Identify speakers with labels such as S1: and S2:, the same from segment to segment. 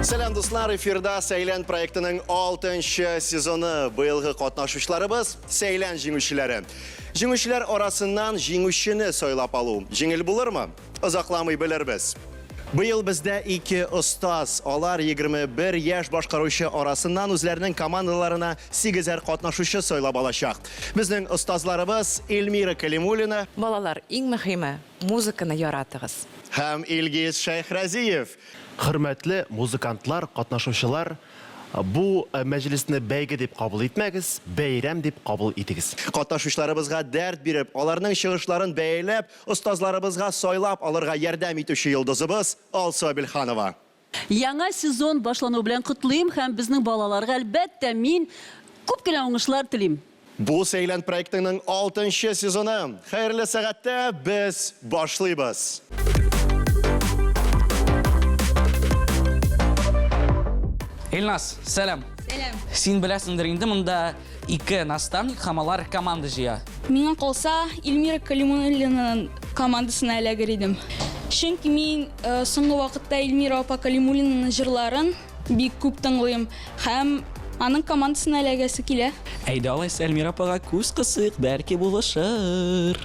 S1: Selam dostlar, efirde Seylen proyektinin 6. sezonu. Bıyılgı katnaşışlarımız Seylen jingüşçileri. Jingüşçiler arasından jingüşçini soylap alu. Jingil bulur mu? Uzaklamayı biliriz. Bu yıl bizde iki ustaz, olar 21 yaş başkarışı arasından özlerinin komandalarına 8'er katnaşışı soylap alacak. Bizning ustazlarımız Elmira Kalimulina.
S2: Balalar, iң mühimi, muzikani yaratığız.
S1: Hem İlgiz Şeyhraziyev.
S3: Hürmetli muzikantlar, katnaşuşular, bu meclisini beyge dep kabul etmegiz, beyrem dep kabul etiniz.
S1: Katnaşışlarımızga dert birip, onlarının шығышларын beylep, ustazlarımızga soylap alırga yardam etуші yıldızımız Alsu Bilhanova.
S4: Яңа сезон башлану белән котлыйм һәм безнең балаларга әлбәттә мин күп кенә уңышлар телим.
S1: Bu Seylen proyektinin 6. sezonu. Hayırlı saatte biz başlayız.
S5: Elnas, selam.
S6: Selam.
S5: Sen bilasındır indi munda iki nastavnik hamalar komanda жия.
S6: Миңа калса, Эльмира Калимуллинаның командасына эләгер идем. Чөнки мин соңгы вакытта Эльмира апа Калимуллинаның җырларын бик күп тыңлыйм һәм аның командасына эләгәсе килә.
S5: Әйдә алайса Эльмира апага күз кысык, бәлки булышыр.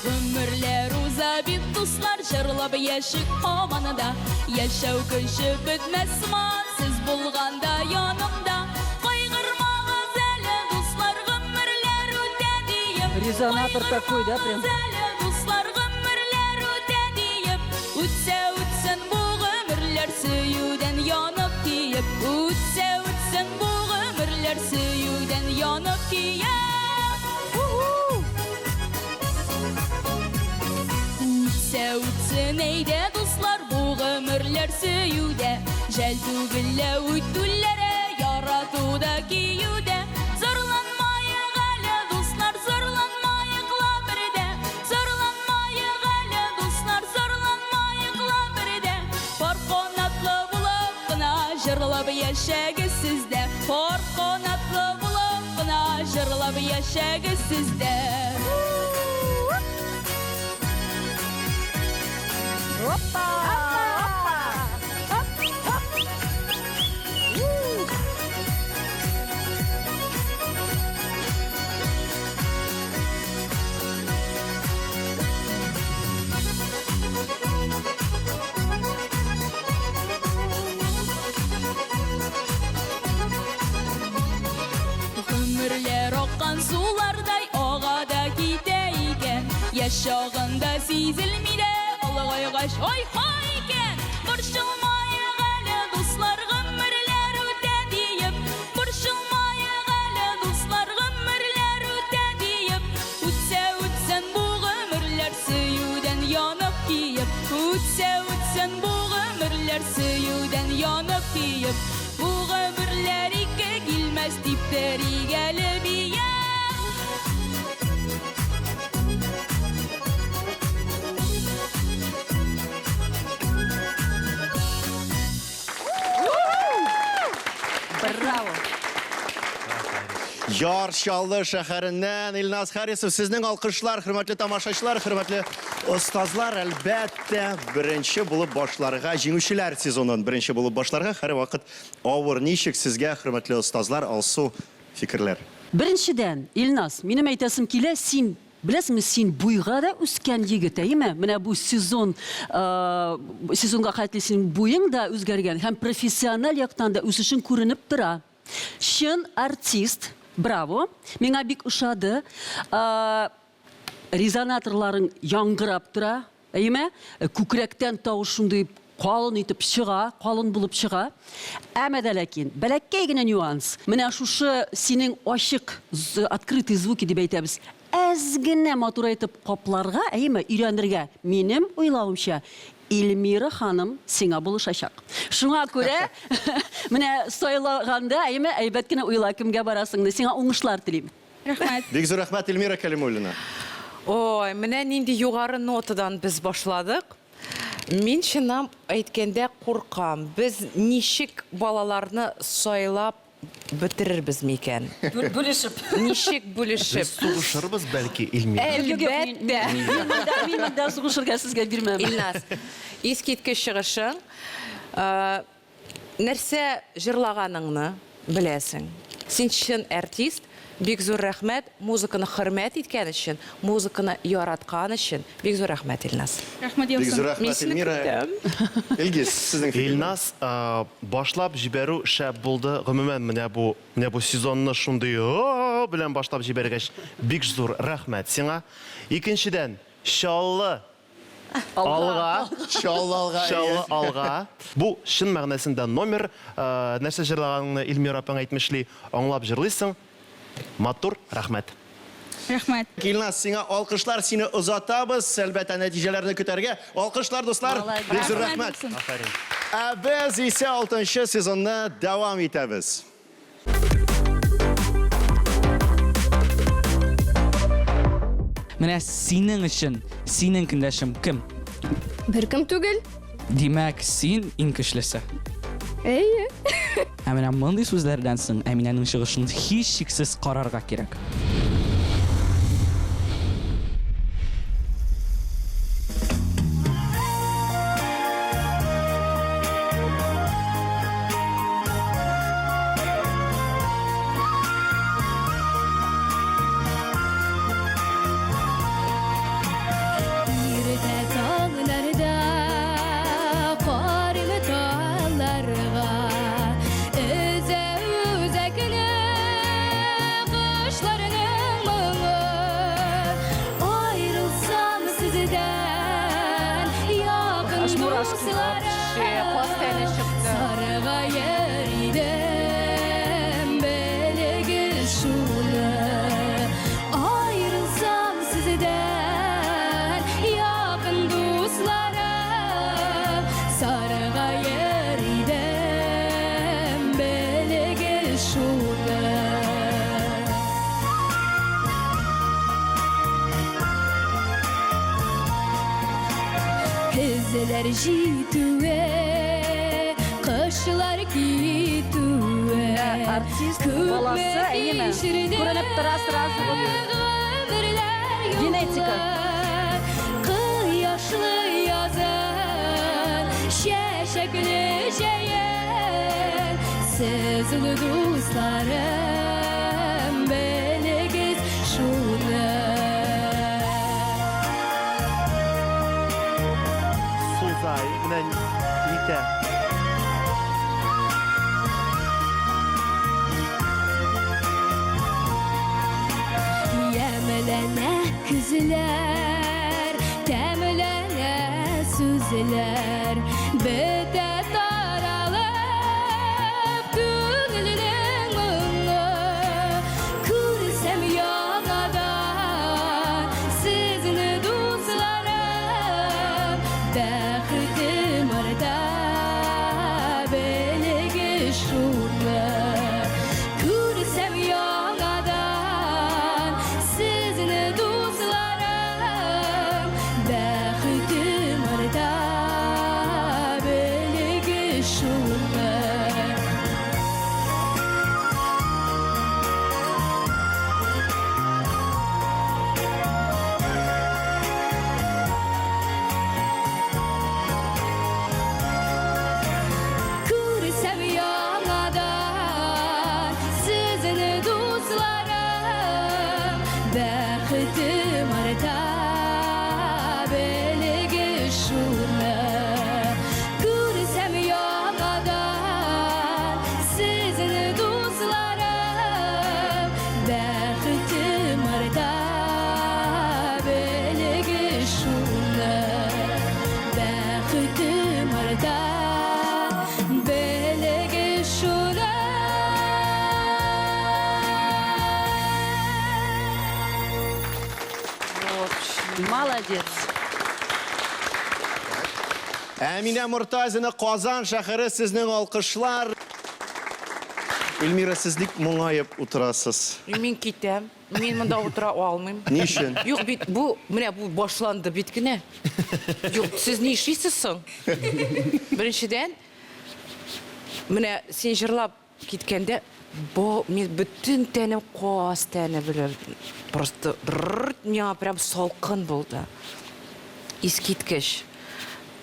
S6: Гомерләр уза бит дуслар, җырлап яшик һаманында. Яшәү көче бетмәс сыман, сез булганда янымда. Кайгырмагыз әле дуслар, гомерләр үтә диеп.
S4: Резонатор такой, да, прям?
S6: Дуслар, гомерләр үтә диеп. Үтсә үтсен бу гомерләр сөюдән янып киеп. Үтсә үтсен бу гомерләр сөюдән янып киеп. Үтсен әйдә дуслар, бу гомерләр сөюдә. Жәл түгеллә үтүләре, яратуда киюдә. Зарланмайык әле дуслар, зарланмайык лабырдә. Зарланмайык әле дуслар, зарланмайык лабырдә. Пар канатлы булып кына җырлап яшәгез сездә. Пар канатлы булып кына җырлап яшәгез сездә. Гомерләр аккан сулардай агада китә икән. Яшь чагында сизелми дә алгайгач ай-һай икән. Борчылмайык әле дуслар, гомерләр үтә диеп. Борчылмайык әле дуслар, гомерләр үтә диеп. Үтсә үтсен бу гомерләр сөюдән янып киеп. Үтсә үтсен бу гомерләр сөюдән янып киеп. Бу гомерләр ике килмәс дип тәригәле бия.
S4: Браво.
S1: Яр Шаллы шәһәреннән Илназ Харисов, сезнең алкышлар, хөрмәтле тамашачылар, хөрмәтле остазлар, әлбәттә, беренче булып башларга җиңүчеләр сезонын беренче булып башларга һәрвакыт авыр. Ничек сезгә, хөрмәтле остазлар, Алсу фикерләр?
S4: Беренчедән, Илназ, минем әйтәсем килә, син беләсеңме, син буйга да үскән егет, әйме? Менә бу сезонга хәтле син буең да үзгәргән һәм профессиональ яктан да үсешең күренеп тора. Чын артист, браво, миңа бик ошады. Резонаторларың яңгырап тора, әйме? Күкрәктән тавыш шундый калын итеп чыга, калын булып чыга. Әмма дә ләкин, бәләкәй генә нюанс. Менә шушы синең ачык, открытый звуки дип әйтәбез. Әз генә матур итеп капларга, әйме, өйрәнергә. Минем уйлавымча, Эльмира ханым сиңа булышачак. Шуңа күрә, менә сайлаганда, әйбәт кенә уйла кемгә барасыңны, сиңа уңышлар телим.
S6: Рәхмәт.
S1: Бик зур рәхмәт, Эльмира Калимуллина.
S2: Ой, менә нинди югары нотадан без башладык. Мин чыннан әйткәндә куркам. Без ничек балаларны сайлап бетерербез микән?
S4: Бүлешіп.
S2: Ничек бүлешеп?
S3: Сугышырбыз бәлки, Илмира.
S2: Әлбәттә.
S4: Мен мында сугышырга сезгә бирмәм.
S2: Илназ, искиткеч чыгышың, нәрсә җырлаганыңны беләсең. Син чын артист, бик зур рәхмәт, музыканы хөрмәт иткән өчен, музыканы яраткан өчен. Бик зур рәхмәт, Илназ.
S6: Рахмат
S1: Бик зур
S6: Елсын.
S1: рәхмәт, Эльмира. Илгиз, сезнең фикерегез?
S3: Илназ башлап җибәрү шәп булды. Гомумән менә бу сезонны шундый белән башлап җибәргәч бик зур рәхмәт сиңа. Икенчедән, шаллы алга. Шаллы алга. Бу чын мәгънәсендә номер, нәрсә җырлаганыңны Илмира апаң әйтмешли, аңлап җырлыйсың. Матур, рәхмәт.
S6: Рахмат.
S1: Илназ, сиңа алкышлар, сине озатабыз. Әлбәттә, нәтиҗәләрне көтәргә. Алкышлар, дуслар. Бик зур рәхмәт.
S6: Елсын.
S1: Без исә 6-нчы сезонны дәвам итәбез.
S5: Менә синең өчен, синең көндәшем кем?
S7: Беркем түгел.
S5: Димәк, син иң көчлесе.
S7: Әйе.
S5: Ә менә мондый сүзләрдән соң Әминәнең чыгышын һич шиксез карарга кирәк.
S6: Yürüte dağlarda, karlı dağlarga, öze güne kışlarının mığı. Ayrılsam sizden, yakın dostlara, sarığa yeriden belge şunu. Ayrılsam sizden, yakın dostlara, sarığa yeriden belge şunu. Hizler jitüe, kışlar gitüe.
S4: Artist balası, iyi mi? Күренеп тора сразу bunu. Genetika.
S6: Kıyaşlı yazın, şeşekli şeyer. Sizin dostlarım, belgiz şunu.
S3: Сузай менә нитә.
S6: Yemlene küzler, temlene süzler. Bete taralıp gönlünün mıngı. Kürsem yağadan sizin dostlarım. Bəxtim arda belge şunu. Kürsem yağadan sizin dostlarım. Bəxtim arda belge şunu. Kürsem yağadan sizin dostlarım. Bəxtim arda belge şunu. Kürsem yağadan sizin dostlarım. Bəxtim arda belge şunu. Bəxtim arda belge şunu.
S4: Молодец.
S1: Әминә Мортазина, Казан шәһәре, сезнең алкышлар. Эльмира, сізлік мұңайып отырасыз.
S2: Мен кетем. Мен мында отыра алмаймын.
S1: Не үшін?
S2: Yok bu başlandı bitkine. Yok siz ne işiysiniz soң? Біріншіден, міне сен жырлап кеткенде, мен бүтін тәнім қос тәні білер. Просто мені прям солқын болды. Ескерткіш.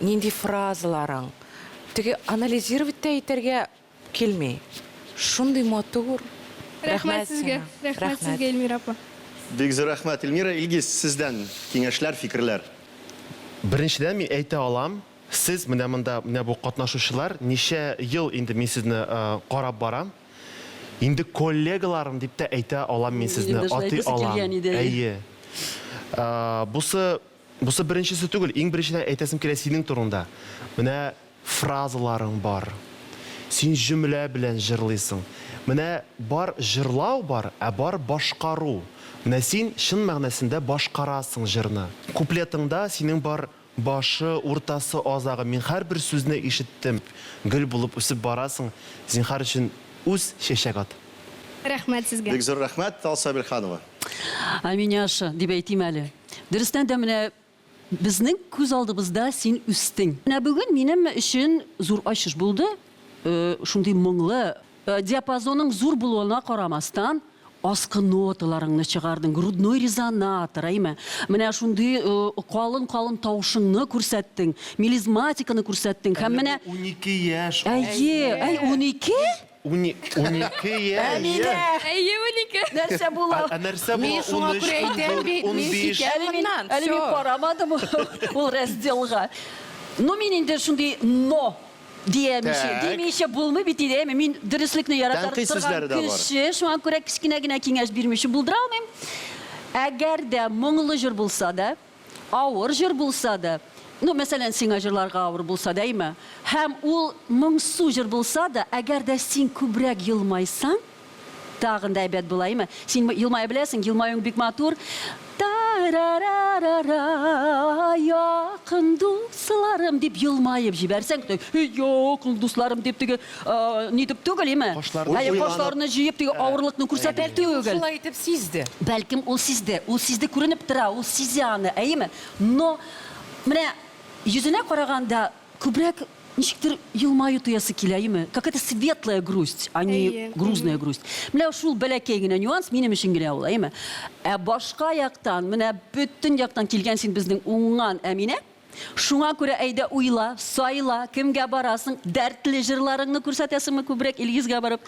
S2: Нендей фразаларың. Теге анализировать та етерге келмей. Шундай матур.
S7: Рахмет сізге. Рахмет сізге, Эльмира апа.
S1: Бек зор рахмет. Эльмира, Илгиз, сізден кеңешлер, фикірлер.
S3: Біріншіден мен әйте алам, сіз менә бұл қатнашушылар, неше ел инде мен сізні қарап барам. Инде коллегаларым деп те әйте алам, мен сізні аты алам. Әйе. Бұсы біріншісі түгіл, ең біріншіден әйтесім келе сенің турында. Менә фразаларың бар. Сен жүмілә білән жырлайсың. Менә бар жырлау бар, бар башқару. Менә сен шын мәгънәсендә башқарасың жырны. Куплетыңда сенің бар башы, уртасы, азағы. Мен һәрбір сүзне ишеттем. Гүл булып үсеп барасың. Зинһар өчен үз шешек ат.
S7: Рахмет сізге.
S1: Бек зор рахмет, Талса Белханова.
S4: Аминяша, деп әйтим әлі. Дұрыстан да менә біздің көз алдыбызда сен үстің. Менә бүгін менің үшін зур ашыш болды. Шундай мұңлы. Диапазоның зур болуына қарамастан, асқы ноталарыңны шығардың, грудной резонатор, әйме. Менә шундай қалын таушыңны көрсәттің, мелизматиканы көрсәттің. Һәм менә
S3: 12 яш.
S4: Әй, 12?
S3: 12 яш.
S7: Әйе, унике.
S4: Нәрсә була?
S3: Нәрсә
S2: Мен
S3: бұл
S2: шуңа күрә әйтәм бит, мен
S3: 15.
S2: китәмнән.
S4: Әлі мен қарамадым ол разделға. Но мен енді шундай но демейше болмай бітеді әме. Мен дұрыслықны яратар
S1: Тәнқи сөздері де бар.
S4: кіші, шуңа күрә кішкенегіне кеңеш бермеші бұлдыра алмайым. Әгәр дә мұңлы жыр болса да, ауыр жыр болса да, мәсәлән, сиңа жырларға ауыр болса да, әйме, һәм ул мұңсу жыр болса да, әгәр дә син күбрәк йылмайсаң, тағында әбәт болайымы? Сен йылмай білесің, йылмайың бик матур. Тарарарара, яқын дусларым деп йылмайып жіберсең, яқын дусларым деп теге не деп түгіл, еме? Қошларыны жиып теге ауырлықны көрсетіп түгіл.
S2: Шулай етіп сізді.
S4: Бәлкім ол сізді көрініп тұра, ол сізде аны, әйме? Но, міне, yüzüne қарағанда көбірек нешіктір йылмайы тұясы келеймі? Какая-то светлая грусть, а не грузная грусть. Міне шул бәләкейгіне нюанс менің үшін келе ол, әйме? Башқа яқтан, міне бүттін яқтан келген сен біздің оңған әміне, шуңа көрі әйді уйла, сайла, кімге барасың, дәртлі жырларыңны көрсәтесің көбірек Илгизге барып,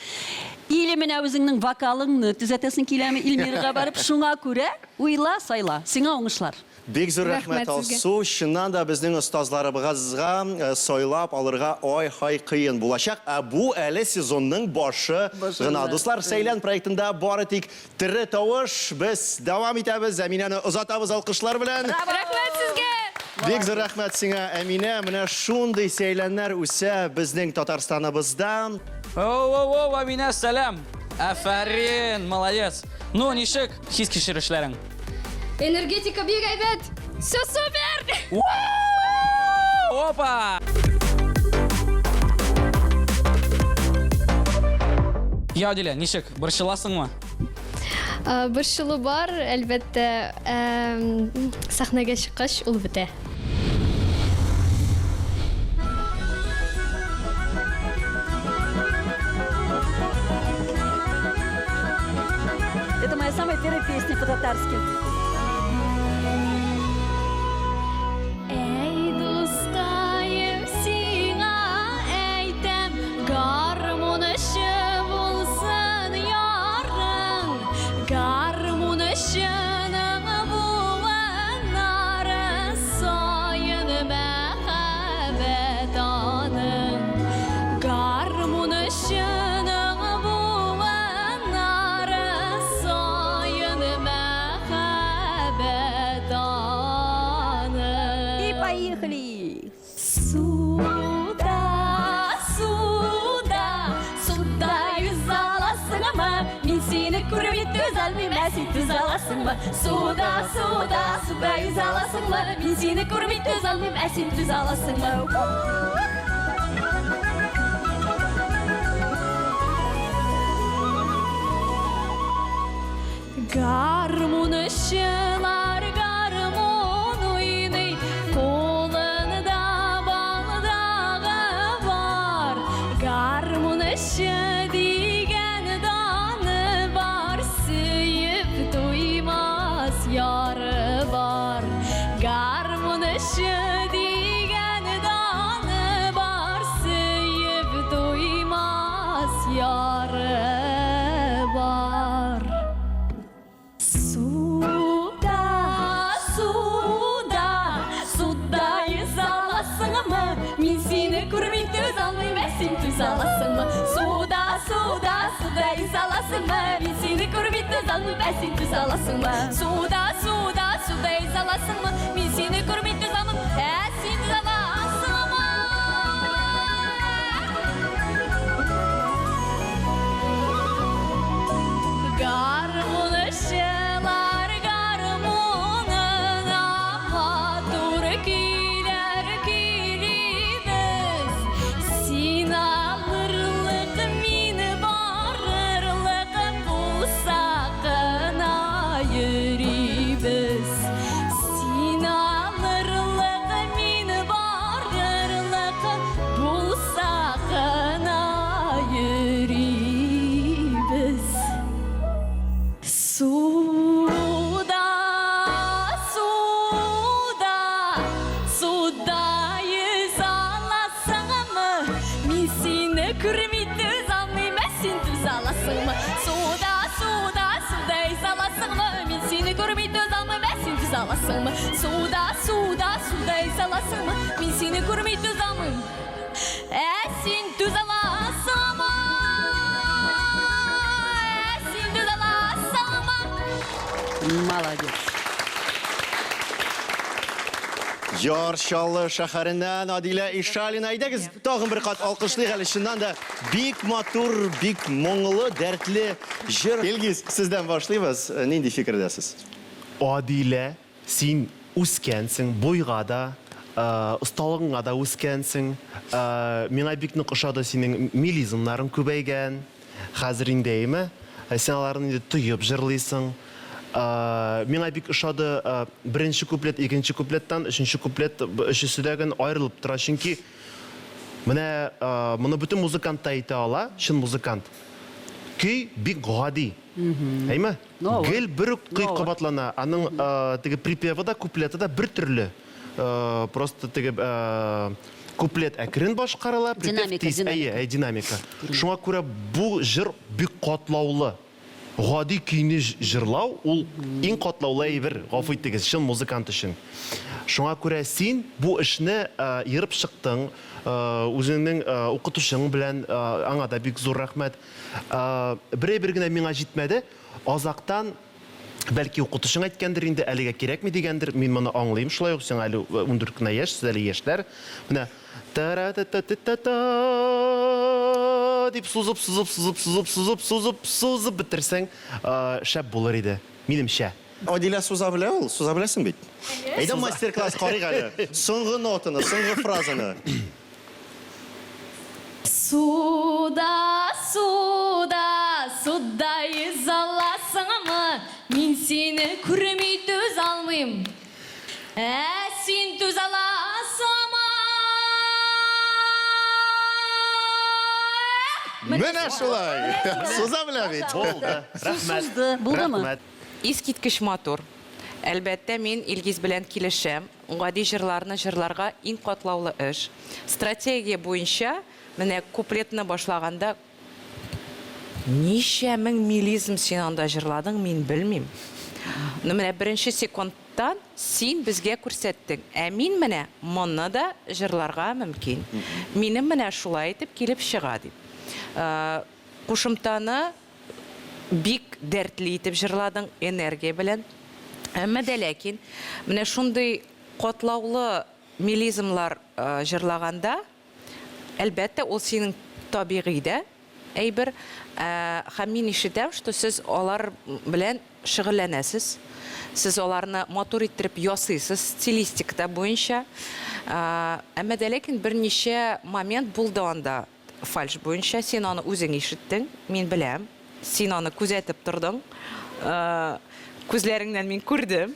S4: или міне өзіңнің вокалыңны түзәтесің келемі Эльмираға барып, шуңа көрі уйла, сайла, сіңа оңышлар.
S1: Бек зор рахмет алсу. Шыннан да біздің ұстазларыбызға сойлап алырға ой-хай қиын болашақ. Бұл әлі сезонның башы ғына. Достар, Сейлен проектында бары тек тірі тауыш. Біз давам етеміз. Әминені ұзатабыз алқышлар білән.
S7: Рахмет сізге.
S1: Бек зор рахмет сіңа, Әмине. Міне шундай Сейленлер үсі біздің Татарстаныбызда.
S5: Оу, Амина, сәлем. Афарин, молодец. Ну, нишек, хис кешірішлерің.
S7: Энергетика бек әйбәт. Все супер.
S5: Опа! Яудиле, нишек, боршыласың ма?
S7: Боршылы бар, әлбәттә, сахнәгә чыккач ул бетә.
S4: Это моя самая первая песня по-татарски.
S6: Суда, суда yüz alasın mı? Мен сені көрмей төз алмайым, әсен төз аласың мı? Гармунышчылар гармун уйный, қолында балдағы бар. Гармунышчы деген даны бар, сүйіп туймас яры бар. Гармунышчы деген даны бар, сүйіп туймас яры бар. Суда, суда, суда езаласыңмы? Мен сені көрмей төз алмаймын, сен төз аласыңмы? Суда, суда, суда езаласыңмы? Мен сені көрмей төз алмаймын, сен төз аласыңмы? Суда, суда, суда езаласыңмы? Мен сені көрмей төз алмаймын, сен төз аласыңмы? Гармунышчылар гармунына матур күйлер күйлейбіз. Сен алырлық, мен барырлық, болсақ қына йөрейбіз. Сен алырлық, мен барырлық, болсақ қына йөрейбіз. Суда, суда, суда езаласыңмы? Мен сені көрмей төз алмаймын, сен төз аласыңмы? Суда, суда, суда езаласыңмы? Мен сені көрмей төз алмаймын, сен төз аласыңмы? Суда, суда, суда езаласыңмы? Мен сені көрмей төз алмаймын, сен төз аласыңмы?
S4: Молодец.
S1: Яршаллы шәһәреннән Адилә Ишалина әйдәгез. Тагын бер кат алкышлыйк әле, чыннан да бик матур, бик моңлы, дәртле җыр. Илгиз, сездән башлыйбыз. Нинди фикердәсез?
S3: Адилә, син үскәнсең, буйга да, осталыгыңа да үскәнсең. Миңа бик нык ошады синең милизмнарың күбәйгән. Хәзер инде сен аларны инде тоеп җырлыйсың. Миңа бик ошады беренче куплет, икенче куплеттан, өченче куплет, өчесе аерылып тора. Чөнки менә моны бөтен музыкант та әйтә ала, чын музыкант. Көй бик гади. Әйме? Гел бер үк көй кабатлана. Аның теге припевы да, куплеты да бер төрле. Просто теге куплет әкрен башкарыла, припев тиз, динамика. Шуңа күрә бу җыр бик катлаулы. Гади көйне җырлау ул иң катлаулы әйбер, гафу итегез, чын музыкант өчен. Шуңа күрә син бу эшне йырып чыктың, үзеңнең укытучың белән, аңа да бик зур рәхмәт. Бер генә миңа җитмәде, азактан бәлки укытучың әйткәндер инде, әлегә кирәкми дигәндер, мин моны аңлыйм, шулай ук син әле 14 кенә яшь, сез әле яшьләр. Менә дип сузып бетерсәң, шәп булыр иде. Минемчә.
S1: Адилә суза белә ул, суза беләсең бит. Әйдә мастер-класс карыйк әле. Соңгы нотаны, соңгы фразаны.
S6: Суда, суда, суда езаласыңмы? Мен сені күрмей төз алмаймын, сен төз аласыңмы?
S1: Менә шулай. Суза белә бит.
S3: Булды. Рәхмәт.
S4: Булдымы?
S2: Искиткеч матур. Әлбәттә, мин Илгиз белән килешәм. Гади җырларны җырларга иң катлаулы эш. Стратегия буенча, менә куплетны башлаганда ничә мең милизм син анда җырладың, мин белмим. Менә беренче секундтан син безгә күрсәттең. Мин менә моны да җырларга мөмкин. Минем менә шулай итеп килеп чыга дип. Кушымтаны бик дәртле итеп җырладың, энергия белән. Әмма дә ләкин, менә шундый катлаулы милизмлар җырлаганда, әлбәттә, ул синең табигый дә әйбер. Һәм мин ишетәм, что сез алар белән шөгыльләнәсез. Сез аларны матур иттереп ясыйсыз стилистиката буенча. Әмма дә ләкин берничә момент булды анда фальш буенча. Син аны үзең ишеттең, мин беләм. Син аны күзәтеп тордың. Күзләреңнән мин күрдем.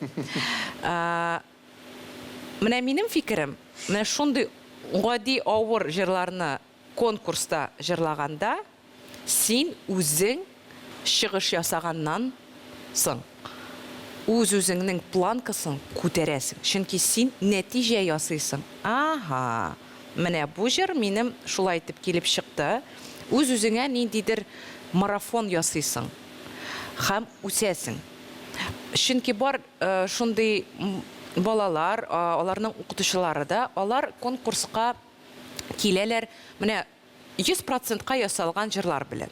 S2: Менә минем фикерем, менә шундый гади авыр җырларны конкурста җырлаганда, син үзең чыгыш ясаганнан соң үз-үзеңнең планкасын күтәрәсең. Чөнки син нәтиҗә ясыйсың. Ага. Менә бу җыр минем шулай итеп килеп чыкты. Үз-үзеңә ниндидер марафон ясыйсың һәм үсәсең. Чөнки бар шундый балалар, аларның укытучылары да, алар конкурска киләләр, менә 100%-ка ясалган җырлар белән.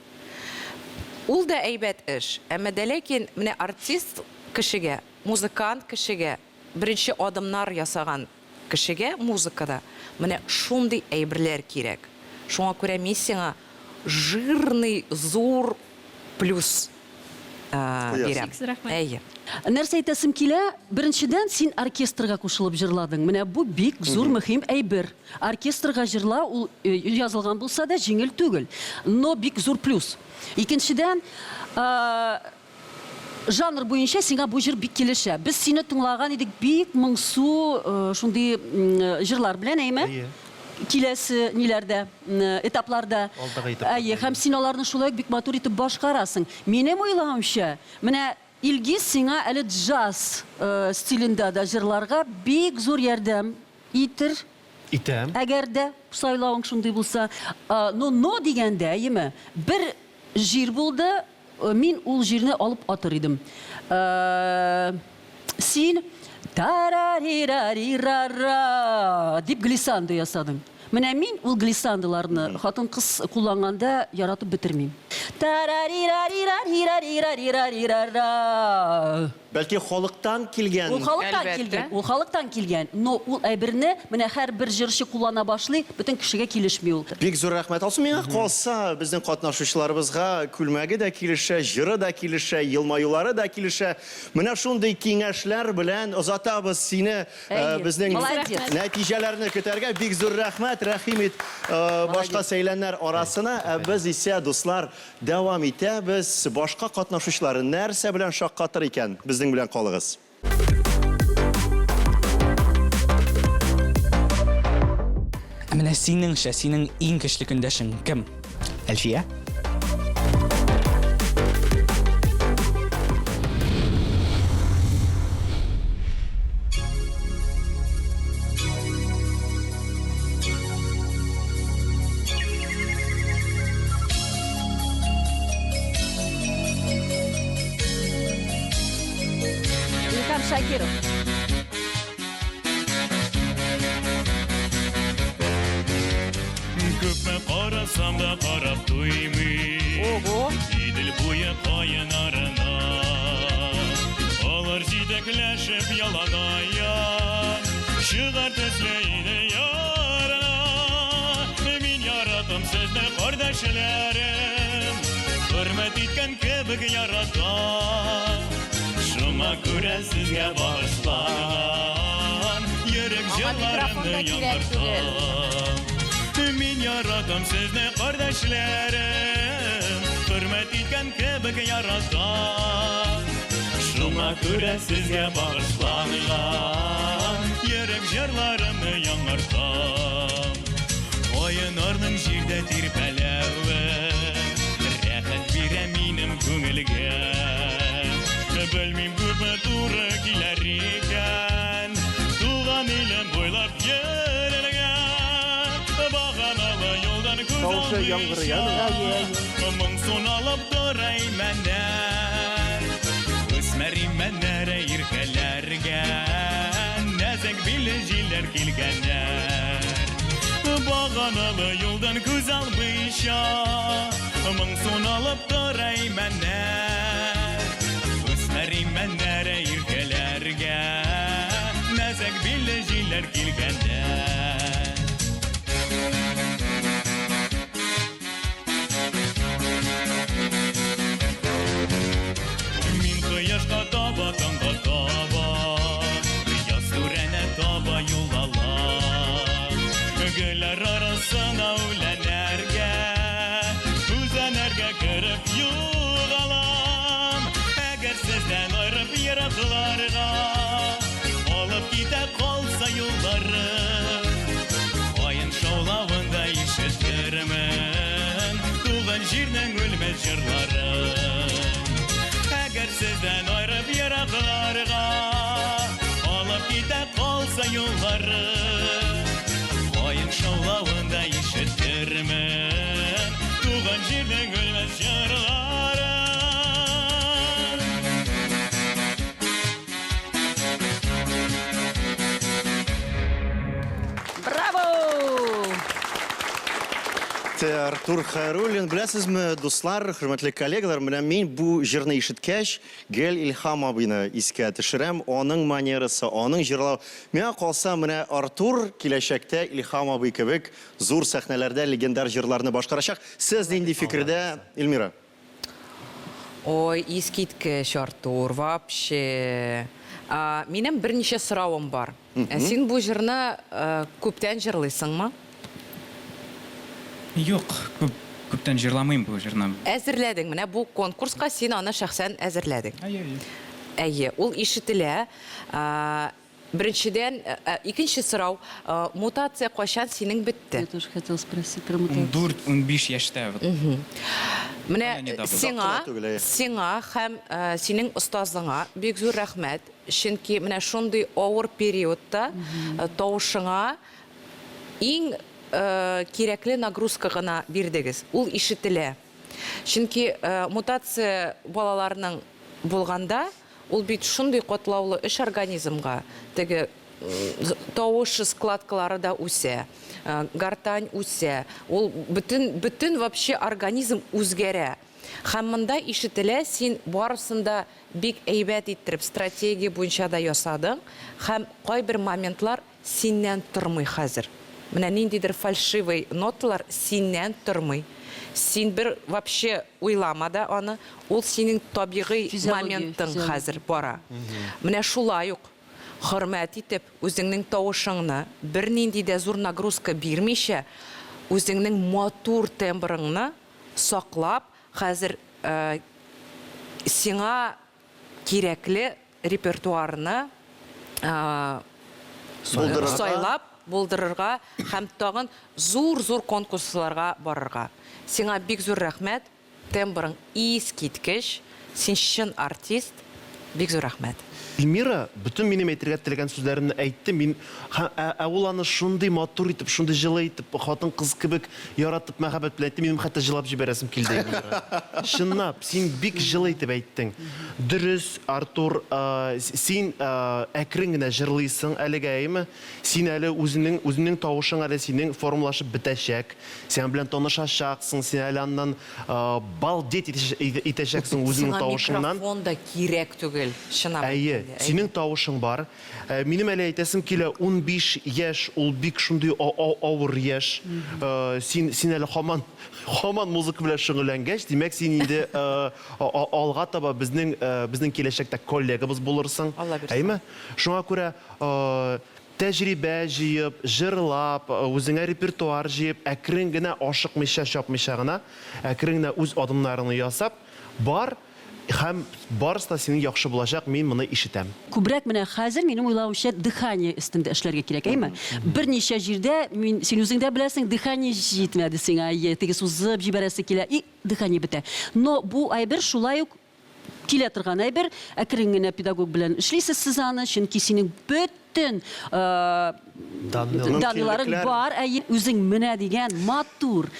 S2: Ул да әйбәт эш. Әмма дә ләкин менә артист кешегә, музыкант кешегә, беренче адымнар ясаган кешегә музыкада менә шундый әйберләр кирәк. Шуңа күрә мин сиңа жирный зур плюс бирәм. Әйе.
S4: Нәрсә әйтәсем килә, беренчедән син оркестрга кушылып җырладың. Менә бу бик зур мөһим әйбер. Оркестрга җырлау ул язылган булса да җиңел түгел, но бик зур плюс. Икенчедән, жанр буенча сиңа бу җыр бик килешә. Без сине тыңлаган идек бик моңсу шундый җырлар белән, әйме? Киләсе ниләрдә, этапларда. Әйе, һәм син аларны шулай бик матур итеп башкарасың. Минем уйлаганча, менә Илгиз сиңа әле джаз стилендә дә җырларга бик зур ярдәм итер.
S3: Итәм.
S4: Әгәр дә сайлавың шундый булса, но дигәндә, әйеме, бер җир булды, мин ул җирне алып атыр идем. Син тарарирарирара дип глиссанды ясадың. Менә мин ул глиссандыларны хатын-кыз кулланганда яратып бетермим. Тарарирарирарирарирарирара.
S1: Бәлки халыктан килгән.
S4: Ул халыктан килгән. Но ул әйберне менә һәрбер җырчы куллана башлый, бөтен кешегә килешми ул.
S1: Бик зур рәхмәт. Алсын миңа калса, безнең катнашучыларыбызга күлмәге дә килешә, җыры да килешә, елмаюлары да килешә. Менә шундый киңәшләр белән озатабыз сине безнең нәтиҗәләрне көтәргә. Бик зур рәхмәт. Рәхим ит башка сәйләннәр арасына. Без исә дуслар дәвам итәбез. Башка катнашучылар нәрсә белән шаккатыр икән? Безнең белән калыгыз.
S5: Менә синеңчә, синең иң көчле көндәшең кем? Әлфия?
S4: Илһам Шакиров.
S8: Күпме карасам да карап туймый.
S2: Ого.
S8: Идел буе каенарына. Алар җитәкләшеп яланаян. Чыгар төсле ярына. Мин яратам сезне кардәшләрем. Хөрмәт иткән кебек яратам. Шуңа күрә сезгә багышланган. Йөрәк җырларымны яңартам. Мин яратам сезне кардәшләрем. Хөрмәт иткән кебек яратам. Шуңа күрә сезгә багышланган. Йөрәк җырларымны яңартам. Каенарның җирдә тирпәләве рәхәт бирә минем күңелгә. Белмим күпме туры килер икән. Туган илем буйлап йөрергә. Баганалы юлдан күз алмыйча. Моң суналып торай мәннәр. Үсмәри мәннәр иркәләргә. Нәзек биле җилләр килгәннәр. Баганалы юлдан күз алмыйча. Моң суналып торай мәннәр. Үсмәри мәннәр иркәләргә. Нәзек биле җилләр килгәннәр. Мин кояшка таба, таңга таба, яз күрәнә таба юл алам. Гөлләр арасына үләнәргә, үзәнәргә кереп югалам. Әгәр yollarga Alıp gide kalsa yolları Oyun şovlavında işitirmen Tuğan jirden ölmez jırları Eğer sizden ayrı bir yaralarga Alıp gide kalsa yolları Oyun şovlavında işitirmen Tuğan jirden ölmez jırları
S4: Браво!
S1: Артур Хайруллин, білесізме, достар, хөрмәтле коллегалар, менә мин бу җырны ишеткәч, гел Илһам абыйны искә төшерәм, аның манерасы, аның җырлау. Миңа калса, менә Артур киләчәктә Илһам абый кебек зур сәхнәләрдә легендар җырларны башкарачак. Сез нинди фикердә, Эльмира?
S2: Ой, искиткеч, Артур, вообще. Минем берничә соравым бар. Син бу җырны күптән җырлыйсыңмы?
S9: Юк, күптән җырламыйм бу җырны.
S2: Әзерләдең, менә бу конкурска син аны шәхсән әзерләдең. Әйе, ул ишетелә. Беренчедән, икенче сорау, мутация кайчан синең
S4: Я
S2: бетте?
S4: тоже хотела спросить про мутацию.
S9: 14-15 яшьтә.
S2: Менә
S9: Недавно.
S2: сиңа һәм синең остазыңа бик зур рәхмәт. Чөнки менә шундый авыр периодта тавышыңа иң кирәкле нагрузка гына бирдегез. Ул ишетелә. Чөнки мутация балаларның булганда, ул бит шундый катлаулы эш организмга, теге тавыш складкалары да үсә, гортань үсә. Ул бөтен вообще организм үзгәрә. Һәм монда ишетелә, син барысында бик әйбәт иттереп стратегия буенча да ясадың, һәм кайбер моментлар синнән тормый хәзер. Менә ниндидер фальшивый ноталар синнән тормый. Син бер вообще уйлама да аны, ул синең табигый моментың хәзер бара. Менә шулай ук хөрмәт итеп үзеңнең тавышыңны бер нинди дә зур нагрузка бирмичә, үзеңнең матур тембрыңны саклап, хәзер сиңа кирәкле репертуарны сайлап булдырырга һәм тагын зур конкурсларга барырга. Сиңа бик зур рәхмәт, тембрың искиткеч, син чын артист, бик зур рәхмәт.
S3: Эльмира бүтін минем әйтергә теләгән сүзләрне әйтте. Мин ул аны шундый матур итеп, шундый җылы итеп, хатын кыз кебек яратып, мәхәббәт белән әйтте. Минем хәтта җылап җибәрәсем килде. Чынлап, син бик җылы итеп әйттең. Дөрес, Артур, син әкрен генә җырлыйсың әлегәме? Син әле үзенең тавышың әле синең формулашып бетәчәк. Син белән танышачаксың, син әле аннан балдет итәчәксең үзенең тавышыңнан.
S2: Микрофон да кирәк түгел, чынлап.
S3: Синең тавышың бар. Минем әле әйтәсем килә, 15 яшь, ул бик шундый авыр яшь. Син әле һаман музыка белән шөгыльләнгәч, димәк син инде алга таба безнең киләчәктә коллегабыз булырсың. Әйме? Шуңа күрә тәҗрибә җыеп, җырлап, үзеңә репертуар җыеп, әкрен генә ашыкмыйча, чапмыйча гына, әкрен генә үз адымнарыңны ясап, бар. Һәм барысы да синең яхшы булачак, мин моны ишетәм.
S4: Күбрәк менә хәзер минем уйлавымча дыхание өстендә эшләргә кирәк, әйме? Берничә җирдә син үзеңдә беләсең, дыхание җитмәде сиңа, теге сузып җибәрәсе килә, и дыхание бетә. Но бу әйбер шулай ук килә торган әйбер, әкрен генә педагог белән эшлисез сез аны, чөнки синең бөтен данлыларың бар, үзең менә дигән матур,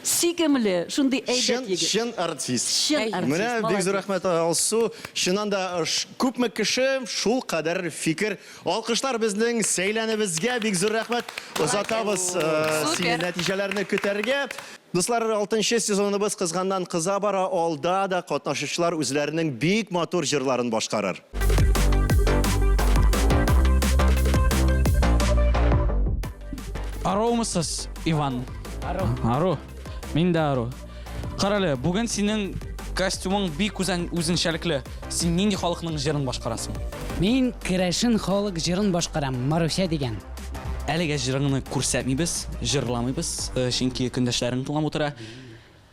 S4: сөйкемле, шундый әйбәт егет.
S1: Чын артист.
S4: Менә
S1: Менә бик зур рәхмәт алсу. Чыннан да күпме кеше шул кадәр фикер. Алкышлар безнең сәйләнебезгә бик зур рәхмәт. Озатабыз синең нәтиҗәләрне көтәргә. Дуслар, 6-нчы сезоныбыз кызганнан кыза бара, алда да катнашучылар үзләренең бик матур җырларын башкарыр.
S5: Арумысыз, Иван? Ару. Мин дә ару. Карале, бүген синең костюмың бик үзенчәлекле. Син нинди халыкның җырын башкарасың?
S10: Мин керәшен халык җырын башкарам, Маруся дигән.
S5: Әлегә җырыңны күрсәтмибез, җырламыйбыз, чөнки көндәшләрең тыңлап утыра.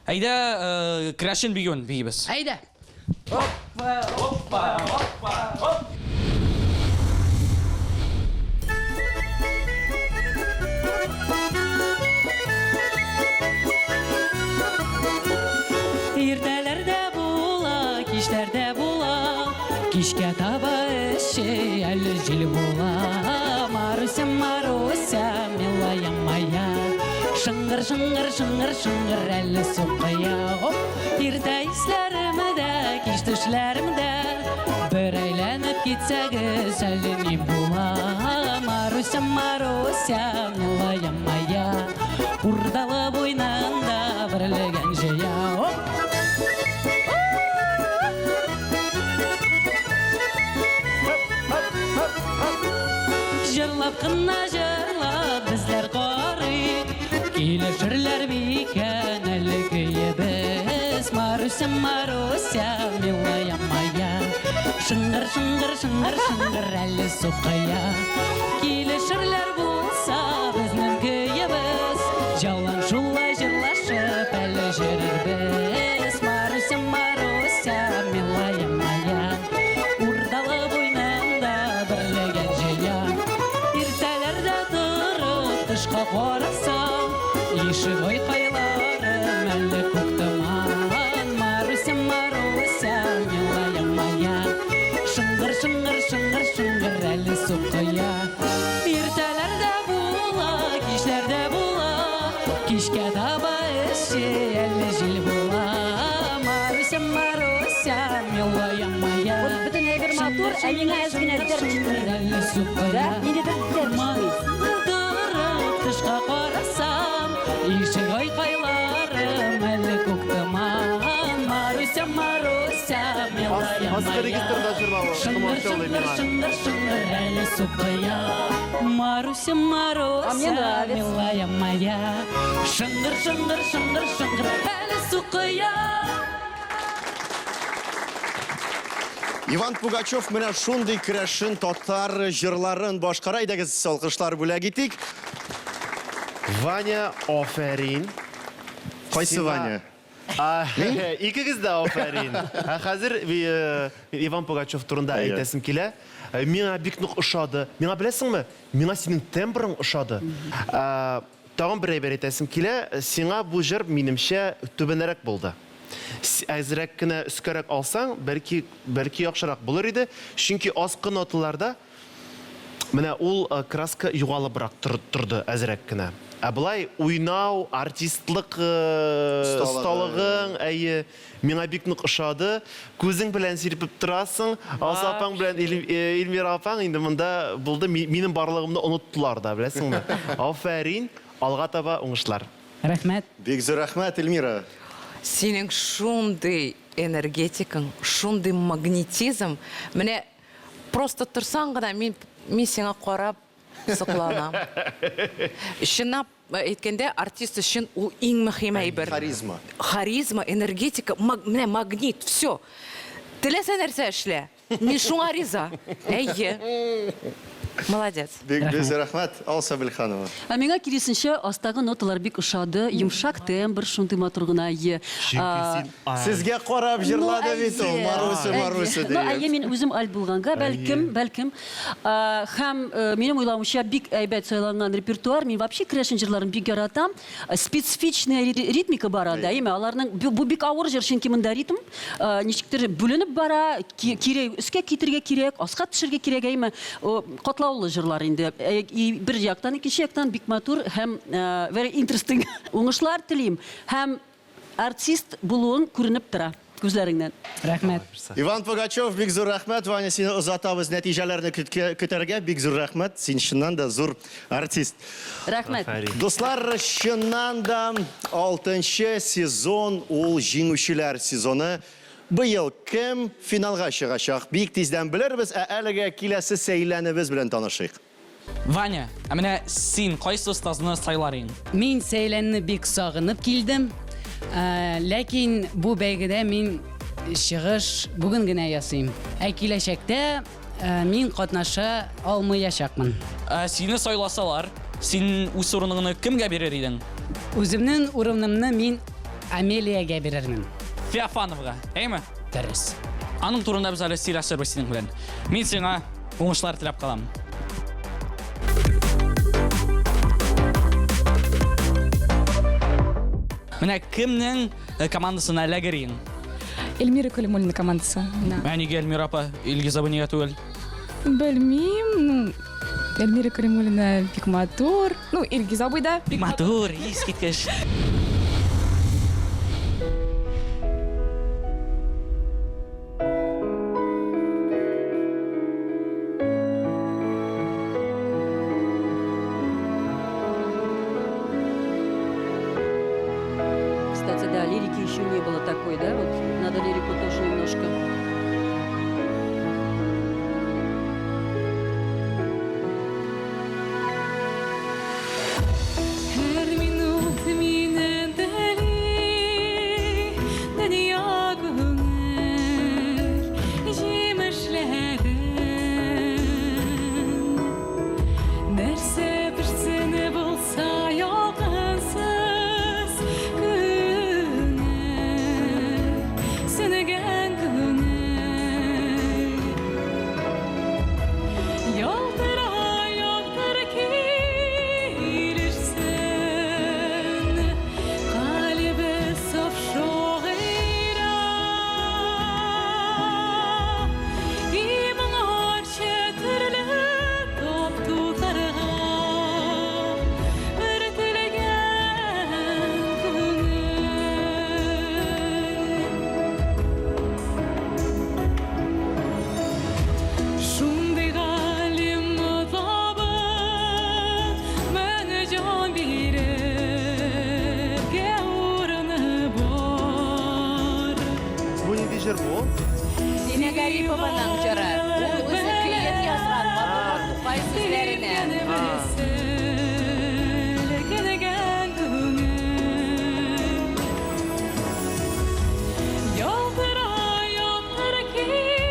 S5: Әйдә, керәшен бигүн бигибез.
S10: Әйдә.
S5: Hoppa, hoppa, hoppa, hop.
S10: кишке таба іші әлі жел бола. Маруся, Маруся, милая моя. Шыңғыр, шыңғыр, шыңғыр, шыңғыр әлі соққая. Ерте ислерімді, кеш түшлерімді, бір айланып кетсәгіз әлі не бола. Маруся, Маруся, милая моя. Урдалы бойнында бірлеген жия. Жырлап қына жырлап біздер қарик, келешірлер бейкен әлігі ебіз. Маруся, Маруся, милая моя. Шыңғыр, шыңғыр, шыңғыр, шыңғыр әлі соққая. Келешірлер болса біздің күйебіз, жалан шулай жырлашып әлі жүрербіз. Маруся, Маруся, милая моя. Урдалы бойнында бірлеген жия. Ертелерде тұрып тышқа қарасам, ешік ойқайларым әлі көктіман. Маруся, Маруся, милая моя. Шыңғыр, шыңғыр, шыңғыр, шыңғыр әлі соққая. Ертелерде бола, кешлерде бола, кешке таба іші әлі жел бола. Маруся, Маруся, милая моя.
S4: Бүтін әйбір матур, әйіңе әзгін әздер
S10: әлі соққая. Тұрып тышқа қарасам, ешік ойқайларым әлі көктіман. Маруся, Маруся, милая
S3: Басқа регистрда
S10: моя.
S3: жырлауы.
S10: Шыңғыр, шыңғыр, шыңғыр, шыңғыр әлі соққая. Маруся, Маруся, милая моя. Шыңғыр, шыңғыр, шыңғыр, шыңғыр әлі соққая.
S1: Иван Пугачев менә шундый керәшен татар җырларын башкара. Идегез алкышлар бүләк итик.
S3: Ваня, афәрин.
S1: Кайсы
S3: Сиңа-
S1: Ваня?
S3: Икегез дә афәрин. Хәзер Иван Пугачев турында
S1: Әйе.
S3: әйтәсем килә. Миңа бик нык ошады. Миңа беләсеңме? Миңа синең тембрың ошады. Тагын бер әйбер әйтәсем килә. Сиңа бу җыр минемчә түбәнрәк булды. Әзрәк кенә өскәрәк алсаң, бәлки яхшырак булыр иде. Чөнки аскы ноталарда менә ул краска югалыбрак торды әзрәк кенә. Ә былай уйнау, артистлык осталыгың, әйе, миңа бик нык ошады. Күзең белән сирпеп торасың. Асапаң белән Илмира апаң инде монда булды. Минем барлыгымны оныттылар да, беләсеңме? Афәрин, алга таба уңышлар.
S10: Рәхмәт.
S1: Бик зур рәхмәт, Эльмира.
S2: Синең шундый энергетикаң, шундый магнетизм. Менә просто торсаң гына мин сиңа карап сокланам. Чынлап әйткәндә, артист өчен ул иң мөһим әйбер.
S1: Харизма.
S2: Харизма, энергетика, менә магнит, все. Теләсә нәрсә эшлә. Мин шуңа риза. Әйе. Молодец.
S1: Бик зур рәхмәт, Алса Белханова.
S4: Ә миңа киресенчә астагы ноталар бик ошады, йомшак тембр, шундый матур гына.
S1: Сезгә карап җырлады бит ул. Маруся
S4: Ну, әйе,
S1: дип.
S4: мин үзем аль булганга, бәлкем, һәм минем уйлавымча бик әйбәт сайланган репертуар. Мин вообще керәшен җырларын бик яратам. Специфичная ритмика бар анда, әйме, аларның бу бик авыр җыр, чөнки монда ритм ничектер бүленеп бара, кирәк, өскә китергә кирәк, аска төшергә кирәк, әйме. Катлаулы җырлар инде. Бер яктан, икенче яктан бик матур һәм very interesting уңышлар телим. Һәм артист булуың күренеп тора күзләреңнән.
S10: Рәхмәт.
S1: Иван Пугачев, бик зур рәхмәт. Ваня, сине озатабыз, нәтиҗәләрне көтәргә. Бик зур рәхмәт. Син чыннан да зур артист.
S4: Рәхмәт.
S1: Дуслар, чыннан да 6-нчы сезон ул җиңүчеләр сезоны. Быел кем финалга чыгачак? Бик тиздән белербез, ә әлегә киләсе сәйләнебез белән танышыйк.
S5: Ваня, менә син кайсы остазны сайларың?
S10: Мин сәйләнне бик сагынып килдем. Ләкин бу бәйгедә мин чыгыш бүген генә ясыйм. Ә киләчәктә мин катнаша алмаячакмын.
S5: Сине сайласалар, син үз урыныңны кемгә бирер идең?
S10: Үземнең урынымны мин Амелиягә бирермен.
S5: Феофановга, әйме?
S10: Дөрес.
S5: Аның турында без әле сөйләшербез синең белән. Мин сиңа уңышлар теләп калам. Менә кемнең командасына эләгерин?
S6: Эльмира Калимуллина командасы.
S5: Әнеге Эльмира апа, Илгиза неге түгел?
S6: Білмеймін, Эльмира Калимуллина бик матур. Ну, Илгиз абый да бик
S5: Матур, ескерткіш.
S4: Кстати, да, лирики еще не было такой, да? Вот надо лирику тоже немножко.
S6: Her minut mine deli dünya günger jemişlerin Nerse bir sene bulsa yolgansız günger Sönegen günger Yoldıra yoldur kilirsen Kalbe saf şoğira İman arşe türlü top tutarga Örtülegen güngör Şunday galim mutlabı Mene can birerge uğrını var
S3: Bu не дежер bu?
S2: Дина Гарипованың жыры. Ол өзі күйет жазған Матур Тукай сөздерінен.
S6: Lekенegen güngör Yoldıra yoldur kilirsen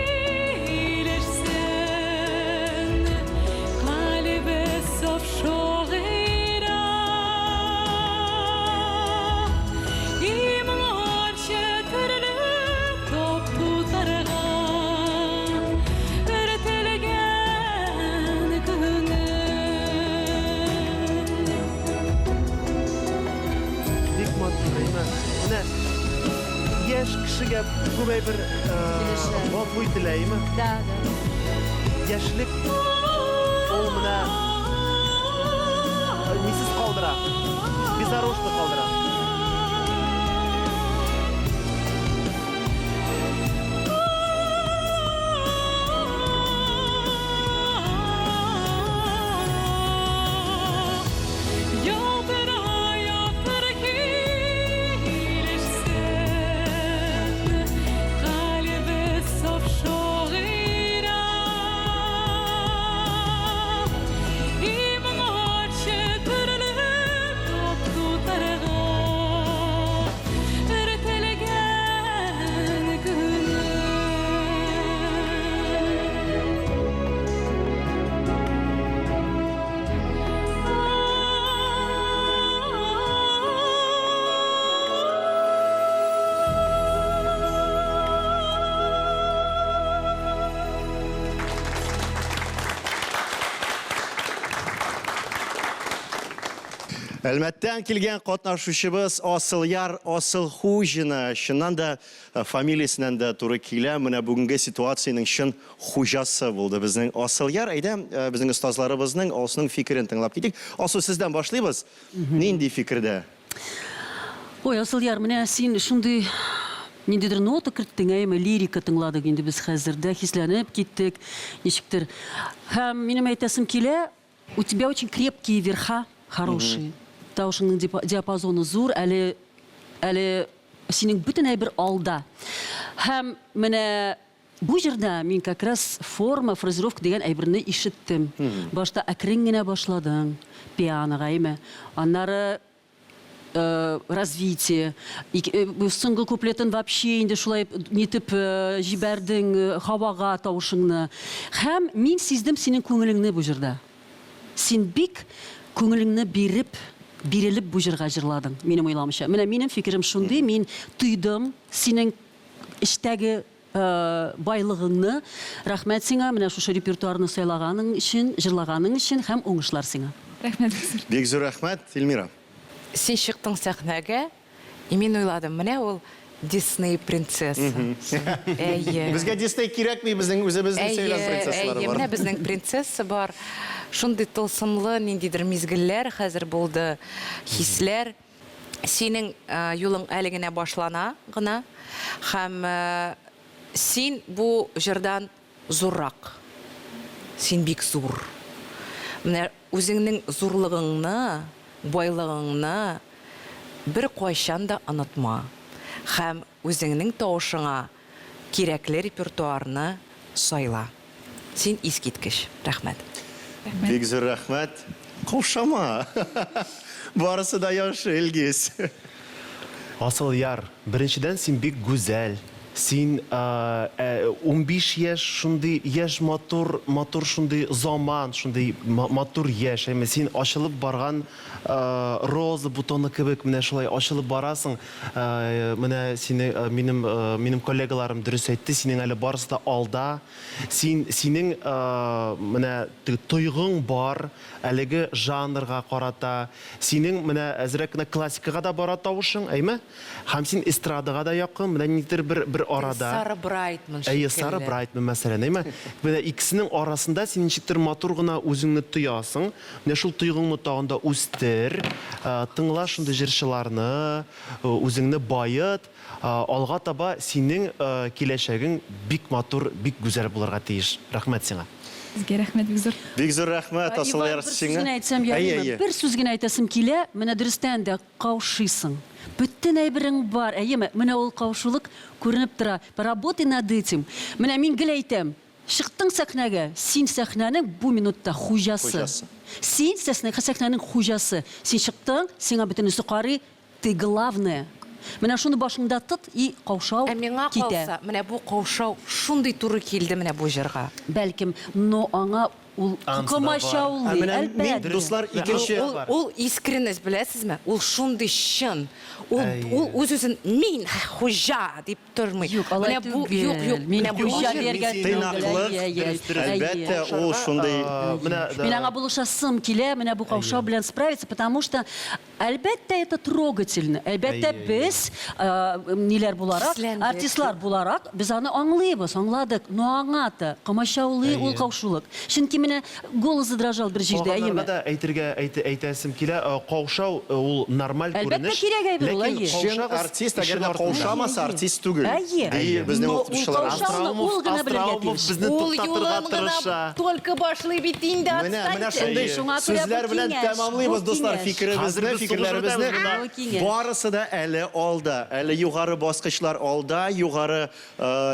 S6: Kalbe saf şoğira İman arşe türlü top tutarga Örtülgen güngör
S3: Бик матур, әйме. Менә яшь кешегә күбәй бер гафу ителәйме?
S4: Да, да.
S3: Яшьлек ул менә нисез калдыра. Безоружны калдыра.
S6: Yoldıra yoldur kilirsen Kalbe saf şoğira İman arşe türlü top tutarga Örtülgen güngör
S1: Әлмәттән килгән катнашучыбыз Асылъяр Асылхужина. Шуннан да фамилиясеннән дә туры килә. Менә бүгенге ситуацияның шын хуҗасы булды безнең Асылъяр. Әйдә, безнең остазларыбызның Асының фикерен тыңлап китик. Асу, сездән башлыйбыз. Нинди фикердә?
S4: Ой, Асылъяр, менә син шундый ниндидер нота керттең, әйме лирика тыңладык инде без хәзердә, хисләнеп киттек, ничектер. Һәм минем әйтәсем килә, у тебя очень крепкие верха, хорошие. Таушыңның диапазоны зур, әле синең бөтенләй бер алда. Һәм менә бу җирдә мин как раз форма, фразировка дигән әйберне ишеттем. Башта әкрен генә башладың, пианога, әйме. Аннары развитие. Соңгы куплетін вообще инде шулай нетіп жибәрдің һавага тавышыңны. Һәм мин сиздем синең күңелеңне бу җирдә. Син бик күңелеңне бирелеп бу җырга җырладың, минем уйламыйча. Менә минем фикерем шундый, мин тойдым синең эштәге байлыгыңны. Рәхмәт сиңа, менә шушы репертуарны сайлаганың өчен, җырлаганың өчен һәм уңышлар сиңа.
S6: Рәхмәт.
S1: Бик зур рәхмәт, Эльмира.
S2: Сен чыктың сәхнәгә, и мин уйладым, менә ул Disney принцесса. Әйе.
S1: Безгә Disney кирәкми, безнең үзебезнең сөйләм принцессалары
S2: Менә
S1: бар.
S2: безнең принцесса бар. Шундый тылсымлы ниндидер мизгелләр хәзер булды, хисләр. Синең юлың әле генә башлана гына һәм син бу җырдан зуррак. Син бик зур. Менә үзеңнең зурлыгыңны, байлыгыңны бер кайчан да онытма. Һәм үзеңнең тавышыңа кирәкле репертуарны сайла. Син искиткеч. Рәхмәт.
S1: Бик зур рәхмәт. Каушама. Барысы да яхшы, Илгиз.
S3: Асыл яр, беренчедән син бик гүзәл. Син 15 яшь шундый яшь матур шундый заман, шундый матур яшь. Әмма син ачылып барган роза бутоны кебек менә шулай ачылып барасың. Менә сине минем коллегаларым дөрес әйтте, синең әле барысы да алда. Синең менә тойгың бар, әлеге жанрга карата. Синең менә әзрәк кенә классикага да бара тавышың, әйме? Һәм син эстрадага да якын, менә нидер бер арада.
S2: Сара Брайтман.
S3: Әйе, Сара Брайтман мәсәлән, әйме? Менә икесенең арасында син ничектер матур гына үзеңне тоясың. Менә шул тойгыңны тагында үстер, тыңла шундый җырчыларны, үзеңне байыт, алга таба синең киләчәгең бик матур, бик гүзәл булырга тиеш. Рәхмәт сиңа.
S6: Сезгә рәхмәт бик зур.
S1: Бик зур рәхмәт, Асыл яр
S4: Бер
S1: сиңа.
S4: сүзгә әйтсәм ярыймы? Бер сүзгә әйтәсем килә, менә дөрестән дә каушыйсың. Бөтен әйберең бар, әйеме? Менә ул каушулык күренеп тора. Поработай над этим. Менә мин гел әйтәм. Чыктың сәхнәгә, син сәхнәнең бу минутта хуҗасы. Син сәхнәнең хуҗасы. Син чыктың, сиңа бөтенесе карый, ты главное. Менә шуны башыңда тот и каушау
S2: Миңа
S4: китә.
S2: калса, менә бу каушау шундый туры килде менә бу җырга.
S4: Бәлкем, но аңа ул комачаулый,
S1: Менә мин,
S4: әлбәттә.
S1: дуслар, икенче
S2: Ул искренность, беләсезме? Ул шундый чын. Ул үз-үзен мин хуҗа дип тормый.
S4: Юк, алай
S2: бу
S4: түгел. Мин
S2: менә бу
S4: хуҗа
S2: җыр-
S4: дәргә
S1: Әлбәттә, ул шундый
S4: Мин аңа булышасым килә, менә бу каушау белән справиться, потому что әлбәттә это трогательно. Әлбәттә без ниләр буларак,
S2: Хисләндек.
S4: артистлар буларак, без аны аңлыйбыз, аңладык. Но аңа комачаулый ул каушулык. Чөнки менә голос задрожал бер җирдә,
S3: Калганнарга
S4: әйеме?
S3: да әйтәсем килә, каушау ул нормаль
S4: Әлбәттә
S3: күренеш.
S4: кирәк әйбер ул,
S3: Ләкин
S4: әйе.
S1: Чын артист, әгәр дә
S3: артында.
S1: каушамаса, артист түгел.
S4: Әйе.
S1: Ди безнең
S4: Но ул
S1: укытучылар.
S4: каушау- ул гына белергә
S3: Астраумов
S4: тиеш.
S3: безне туктатырга тырыша.
S2: только башлый бит инде.
S1: Менә шундый
S4: Шуңа күрә
S1: сүзләр
S4: бу
S1: белән
S4: киңәш,
S1: тәмамлыйбыз,
S4: бу
S1: дуслар,
S4: киңәш.
S1: фикеребезне,
S3: Хәзер без
S1: фикерләребезне.
S4: Бу киңәш.
S1: Барысы да әле алда, әле югары баскычлар алда, югары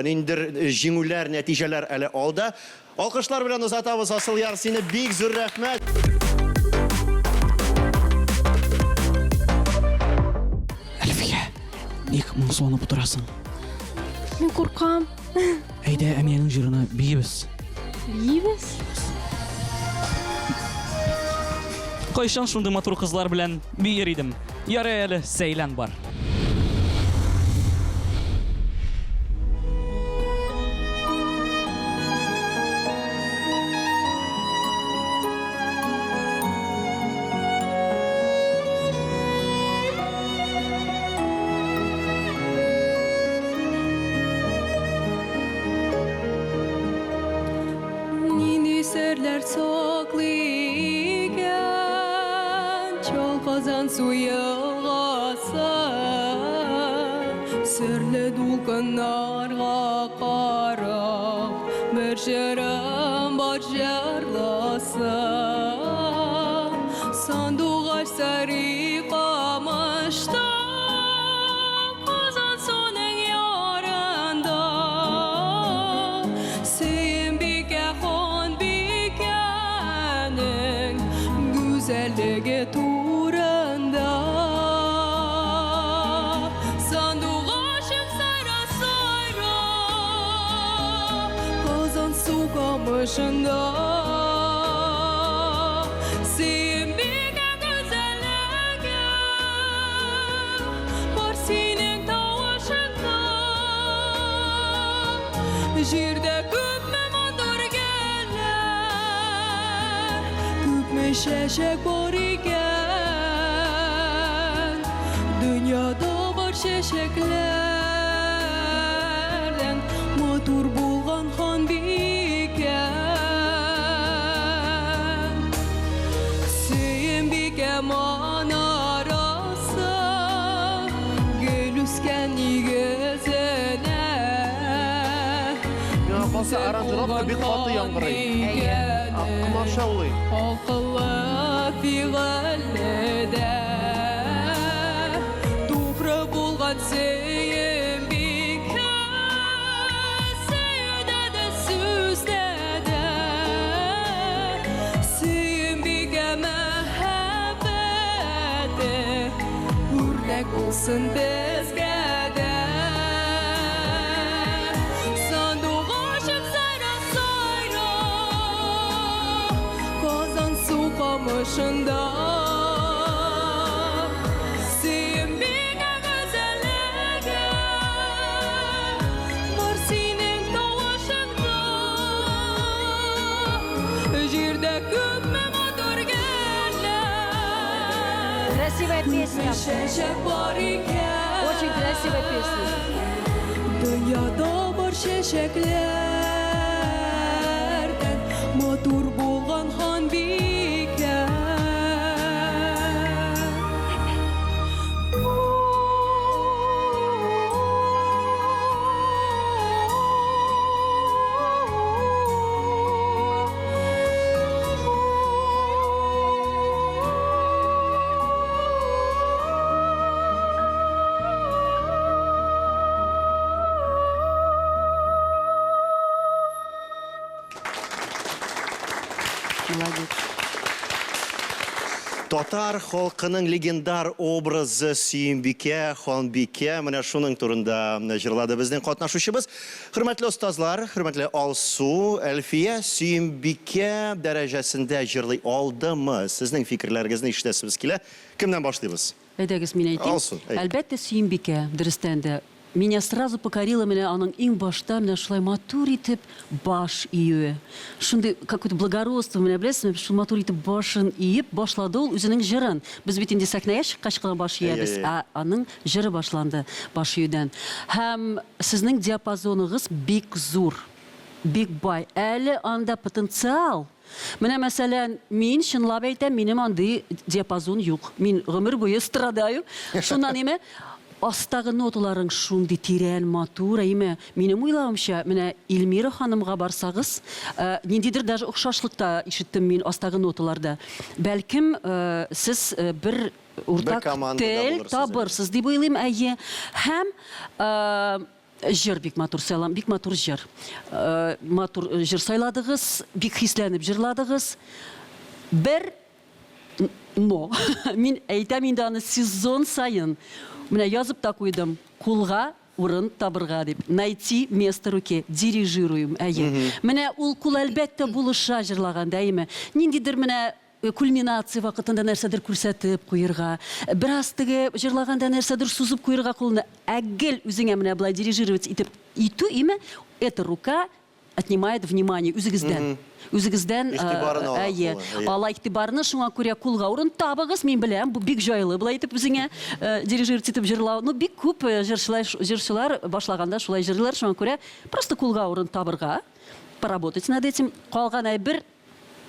S1: ниндер җиңүләр, нәтиҗәләр әле алда. Алкышлар белән узатабыз, Асыл яр, сине бик зур рәхмәт.
S5: Әлфия, ник моңсуынып утырасың?
S7: Мин куркам.
S5: Әйдә, әмиянең җырына биебез.
S7: Биебез.
S5: Кайчан шундый матур кызлар белән биер идем. Ярый әле, сәйлән бар.
S6: Нинди серләр саклыйган, чалказан суйылгасы, серле дулкыннарга карап, бер җырым бар җырласы. Сандугач сары камышта, казан суның ярында, Сөембикә ханбикәнең гүзәллеге турында. Сандугачым сайра-сайра, Казан су камышында. Сөембикә гүзәллеге бар синең тавышында. Җирдә күпме матур гөлләр, күпме чәчәк бар икән. Дөньяда бар чәчәкләр, zaman arası gül üsken yüzüne
S3: Ya kalsa aranjировка бик каты яңгырый. Акмаша улый.
S6: Akıllı fiilde Doğru bulgan seyim bir Seyde de süzde de Seyim bir mehabbeti Örnek olsun bizge de Sandığı sayra sayra Kazan su kamışında Sevimine güzelliğe Var senin dolaşında Jirde kümme motor geller
S4: Красивая песня.
S6: Şeşek var iken
S4: Очень красивая песня.
S6: Dünyada var şeşeklerden Motor bulgan han biken
S4: Молодец.
S1: Татар халкының легендар образы Сүйімбике, Ханбике, менә шуның турында җырлады безнең катнашучыбыз. Хөрмәтле остазлар, хөрмәтле Алсу, Әлфия Сүйімбике дәрәҗәсендә җырлый алдымы? Сезнең фикерләрегезне ишетәсебез килә. Кемнән башлыйбыз?
S4: Әйдәгез, мин әйтим.
S1: Алсу, әйт.
S4: Әлбәттә, Сөембикә, дөрестән дә. Меня сразу покорила меня аның иң башта менә шулай матур итеп баш ие. Шундый какое-то благородство менә беләсезме, шул матур итеп башын иеп башлады ул үзенең җырын. Без бит инде сәхнәгә чыккач кына баш иябез,
S1: Әй.
S4: аның җыры башланды баш июдән. Һәм сезнең диапазоныгыз бик зур, бик бай. Әле анда потенциал. Менә мәсәлән, мин чынлап әйтәм, минем андый диапазон юк. Мин гомер буе страдаю. Шуннан неме? Астагы ноталарың шундый тирән, матур, әйме. Минем уйлавымча, менә Илмира ханымга барсагыз, ниндидер даже охшашлыкта ишеттем мин астагы ноталарда. Бәлкем, сез бер уртак
S1: командада
S4: тел
S1: булырсыз,
S4: табырсыз дип уйлыйм, әйе. Һәм җыр бик матур сайлам, бик матур җыр. Матур җыр сайладыгыз, бик хисләнеп җырладыгыз. Бер но мин әйтәм инде аны сезон сайын менә язып та куйдым. Кулга урын табырга дип. Найти место руке, дирижируем. Әйе. Менә ул кул әлбәттә булыша җырлаганда, әйме. Ниндидер менә кульминация вакытында нәрсәдер күрсәтеп куерга, бераз теге җырлаганда нәрсәдер сузып куерга кулны. Әгел үзеңә менә булай дирижировать итеп итү, име, эта рука отнимает внимание үзегездән. Үзегездән
S1: Игътибарын ала
S4: әйе,
S1: кулы, әйе.
S4: ала игътибарны, шуңа күрә кулга урын табыгыз, мин беләм, бу бик җайлы булай итеп үзеңә дирижировать итеп җырлау. Ну бик күп җырчылар башлаганда шулай җырлар, шуңа күрә просто кулга урын табырга, поработать над этим. Калган әйбер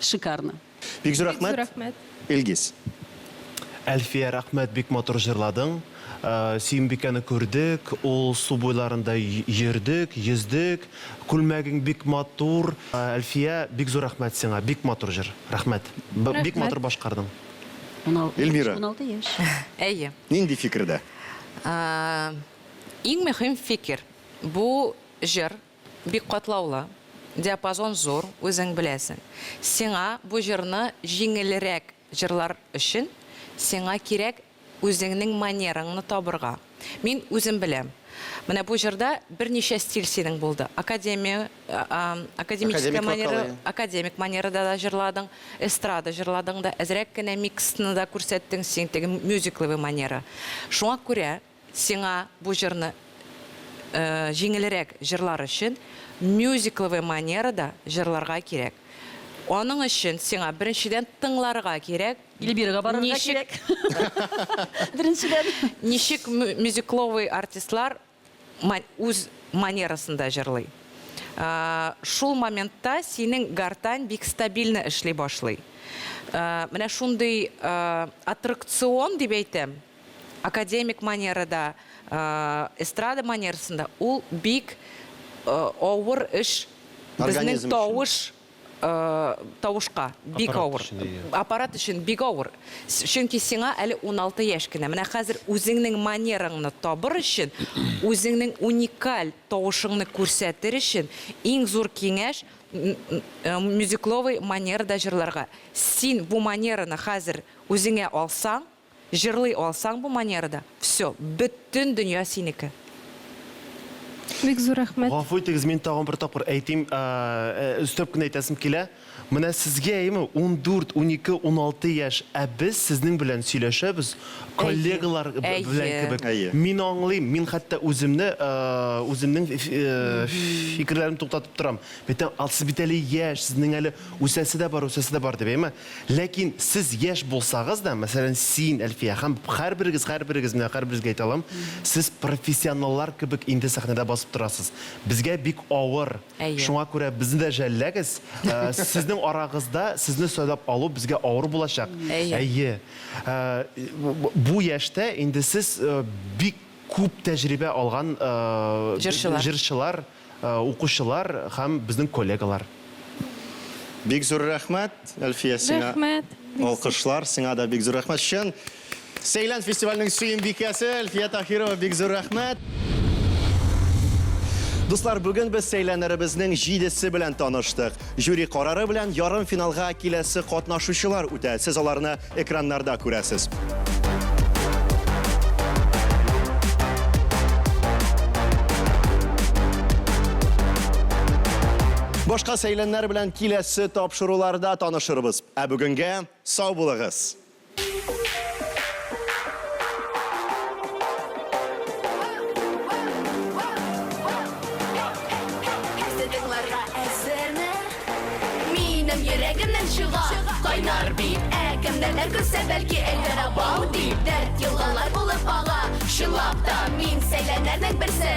S4: шикарно.
S1: Бик зур рәхмәт.
S7: Рахмәт.
S1: Илгиз.
S3: Әлфия, рәхмәт, бик матур җырладың. Сөембикәне күрдек, ул су буйларында йөрдек, йөздек, күлмәгең бик матур. Әлфия, бик зур рәхмәт сиңа, бик матур җыр. Рәхмәт. Бик матур башкардың.
S1: Эльмира.
S4: 16 яшь.
S2: Әйе.
S1: Нинди фикердә?
S2: Иң мөһим фикер. Бу җыр бик катлаулы. Диапазон зур, үзең беләсең. Сиңа бу җырны җиңелрәк җырлар өчен сиңа кирәк үзеңнең манераңны табырга. Мин үзем беләм. Менә бу җырда берничә стиль синең булды. Академическая манера, академик манерада да җырладың, эстрада җырладың да, әзрәк кенә миксны да күрсәттең син, теге мюзикловый манера. Шуңа күрә сиңа бу җырны җиңелрәк җырлар өчен мюзикловый манерада җырларга кирәк. Аның өчен сиңа беренчедән тыңларга кирәк.
S4: Эльмирага барырга кирәк. Беренчедән.
S2: Ничек мюзикловый артистлар үз манерасында җырлый. Шул моментта синең гортань бик стабильно эшли башлый. Менә шундый аттракцион дип әйтәм, академик манерада, эстрада манерасында ул бик авыр эш безнең
S1: Организм
S2: тавышка бик авыр. Аппарат өчен бик авыр. Чөнки сиңа әле 16 яшь кенә. Менә хәзер үзеңнең манераңны табыр өчен, үзеңнең уникаль тавышыңны күрсәтер өчен иң зур киңәш мюзикловый манерада җырларга. Син бу манераны хәзер үзеңә алсаң, җырлый алсаң бу манерада, все, бөтен дөнья синеке.
S7: Бик зур рәхмәт.
S3: Гафу итегез, мин тагын бер тапкыр әйтим, өстәп кенә әйтәсем килә. Менә сезгә әйме 14, 12, 16 яшь, ә без сезнең белән сөйләшәбез, коллегалар белән кебек. Мин аңлыйм, мин хәтта үземнең фикерләрен туктатып торам. Бетә алсыз бит әле яшь, сезнең әле үсәсе дә бар дип әйме. Ләкин сез яшь булсагыз да, мәсәлән, син, Әлфия, һәм һәрберегез менә һәрберегезгә әйтә алам, сез профессионаллар кебек инде сәхнәдә басып торасыз. Безгә бик авыр. Шуңа күрә безне дә жәлләгез. Сезнең арагызда сезне сөйләп алу безгә авыр булачак. Әйе. Бу яшьтә инде сез бик күп тәҗрибә алган җырчылар, укучылар һәм безнең коллегалар.
S1: Бик зур рәхмәт, Әлфия, сиңа.
S7: Рәхмәт.
S1: Алкышлар, сиңа да бик зур рәхмәт. Шын, Сейлән фестиваленең сөембикәсе Әлфия Таһирова, бик зур рәхмәт. Дуслар, бүген без сәйләннәребезнең 7-се белән таныштык. Жюри карары белән ярым финалга киләсе катнашучылар үтә. Сез аларны экраннарда күрәсез. Башка сәйләннәр белән киләсе тапшыруларда танышырбыз. Ә бүгенгә сау булыгыз.
S6: Минем йөрәгемнән чыга кайнар бит әкемнәр күрсә бәлки әйләнә бау дип дәрт елгалар булып ага шылап та мин сәйләннәрнең берсе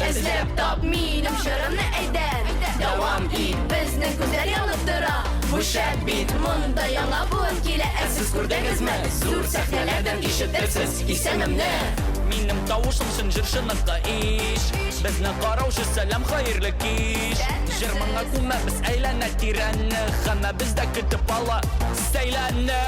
S6: эзләп тап минем җырымны әйдән дәвам ит безнең күзләр янып тора бу шәп бит монда яңа буын килә сез күрдегезме зур сәхнәләрдән ишетерсез исемемне
S5: Минем тавышым шын җырчыныкка иш Безне караушы сәлам хәерле кич Җырмаңа күмә без әйләнә тирәнне Һәммә бездә көтеп ала сәйләнне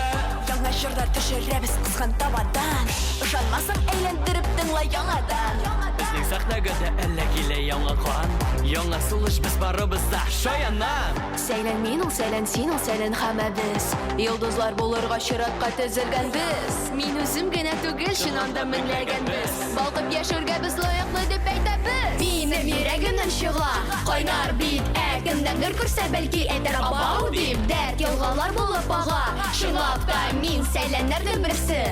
S6: Яңа җырда төшерәбез кызган табадан Ышанмасаң әйләндереп тыңла яңадан
S5: Безнең сәхнәгә дә әллә килә яңа кан Яңа сулыш без барыбыз да шаяннан
S6: Сәйлән мин ул сәйлән син ул сәйлән һәммәбез Йолдызлар булырга чиратка төзелгәнбез Мин үзем генә түгел чыннан да меңләгәнбез Балкып яшәргә без лаеклы дип әйтәбез Минем йөрәгемнән чыга кайнар бит әкемнәр күрсә бәлки әйтер абау дип дәрт елгалар булып ага Шулап та мин сәйләннәрнең берсе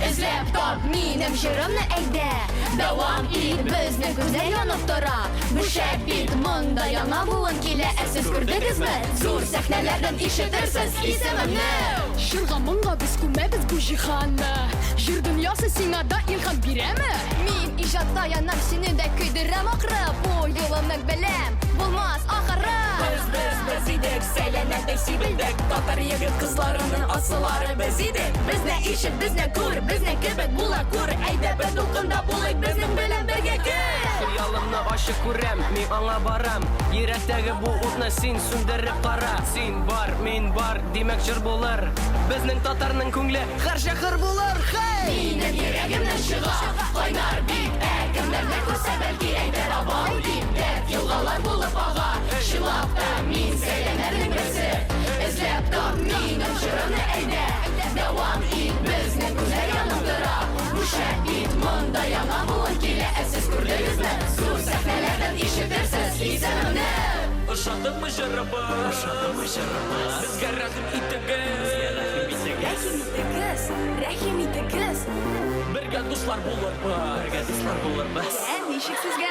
S6: эзләп тап минем җырымны әйдә Дәвам ит безнең күзләр янып тора Бу шәп бит монда яңа буын килә сез күрдегезме зур сәхнәләрдән ишетерсез исемемне
S7: Җырга моңга без күмәбез бу җиһанны. Җыр дөньясы сиңа да илһам бирәме?
S6: Мин иҗатта янам сине дә көйдерәм акры Бу юлымның беләм булмас ахыры Без идек сәйләнәдек сибелдек Татар егет кызларының асылары без идек Безне ишет, безне күр, безне кебек була күр Әйдә бер дулкында булыйк безнең белән бергә көр
S5: Хыялымны ачык күрәм, мин аңа барам Йөрәктәге бу утны син сүндереп кара Син бар, мин бар, димәк җыр булыр Безнең татарның күңле һәр шәһәр булыр
S6: Минем йөрәгемнән чыга кайнар бит әкемнәр күрсә бәлки әйтер абау дип дәрт елгалар булып ага Шулап та мин сәйләнәрнең берсе эзләп тап минем җырымны әйдә Дәвам ит безнең күзләр янып тора Бу шәп бит монда яңа буын килә сез күрдегезме зур сәхнәләрдән ишетерсез исемемне
S5: Ышандыңмы җырыбыз? Безгә рәхим итегез
S6: Рәхим итегез
S5: Бергә дуслар булырбыз
S6: Ничек сезгә?